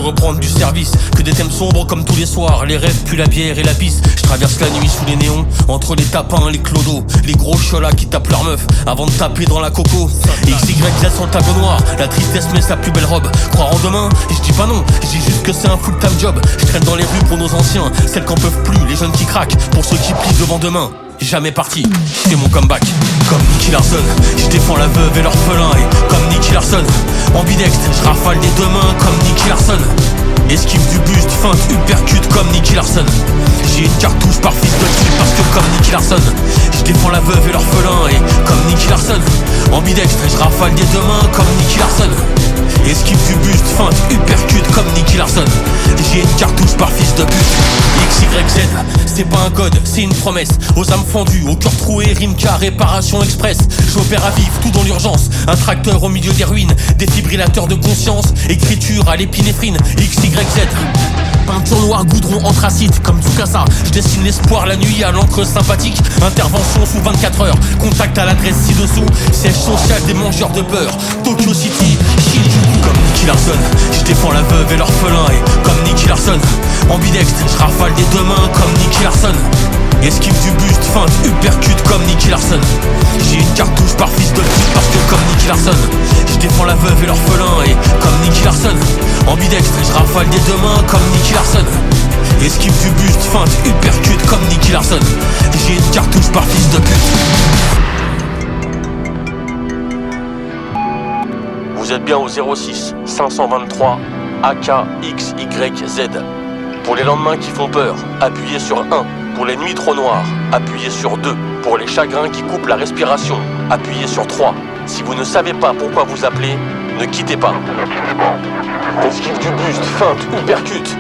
reprendre du service. Que des thèmes sombres comme tous les soirs. Les rêves puis la bière et la pisse. Je traverse la nuit sous les néons, entre les tapins, les clodos, les gros cholas qui tapent leur meuf avant de taper dans la coco. XYZ sur le tableau noir, la tristesse met sa plus belle robe. Croire en demain, et je dis pas non, je dis juste que c'est un full-time job. Je traîne dans les rues pour nos anciens, celles qu'en peuvent plus, les jeunes qui craquent, pour ceux qui plient devant demain. Jamais parti, je fais mon comeback. Comme Nicky Larson, je défends la veuve et l'orphelin. Et comme Nicky Larson, ambidextre, je rafale des deux mains comme Nicky Larson. Esquive du buste, feinte, uppercut comme Nicky Larson. J'ai une cartouche par fils de pute parce que comme Nicky Larson, je défends la veuve et l'orphelin. Et comme Nicky Larson, ambidextre, je rafale des deux mains comme Nicky Larson. Esquive du buste, feinte, uppercut comme Nicky Larson. J'ai une cartouche par fils de pute. XYZ, c'est pas un code, c'est une promesse. Aux âmes fendues, au cœur troué, Rimka, réparation express. J'opère à vif, tout dans l'urgence. Un tracteur au milieu des ruines, défibrillateur de conscience. Écriture à l'épinéphrine, XYZ. Peinture noire, goudron, anthracite, comme Tsukasa. Je dessine l'espoir la nuit à l'encre sympathique. Intervention sous 24 heures, contact à l'adresse ci-dessous. Siège social des mangeurs de beurre, Tokyo City, Shinjuku. Comme Nicky Larson, je défends la veuve et l'orphelin. Et comme Nicky Larson, ambidextre, je rafale des deux mains comme Nicky Larson. Esquive du buste, feinte, uppercut comme Nicky Larson. J'ai une cartouche par fils de pute parce que comme Nicky Larson, je défends la veuve et l'orphelin. Et comme Nicky Larson, ambidextre, je rafale des deux mains comme Nicky Larson. Esquive du buste, feinte, uppercut comme Nicky Larson. J'ai une cartouche par fils de pute. Vous êtes bien au 06 523 AKXYZ. Pour les lendemains qui font peur, appuyez sur 1. Pour les nuits trop noires, appuyez sur 2. Pour les chagrins qui coupent la respiration, appuyez sur 3. Si vous ne savez pas pourquoi vous appelez, ne quittez pas. Esquive du buste, feinte, uppercut.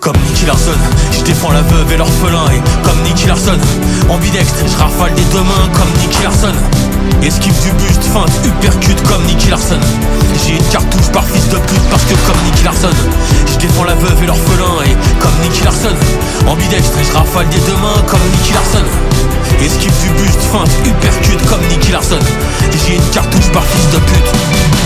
Comme Nicky Larson, je défends la veuve et l'orphelin. Et comme Nicky Larson, ambidextre, je rafale des deux mains comme Nicky Larson. Esquive du buste, feinte, uppercut comme Nicky Larson. J'ai une cartouche par fils de pute parce que comme Nicky Larson, je défends la veuve et l'orphelin. Et comme Nicky Larson, ambidextre, je rafale des deux mains comme Nicky Larson. Esquive du buste, feinte, uppercut comme Nicky Larson. J'ai une cartouche par fils de pute.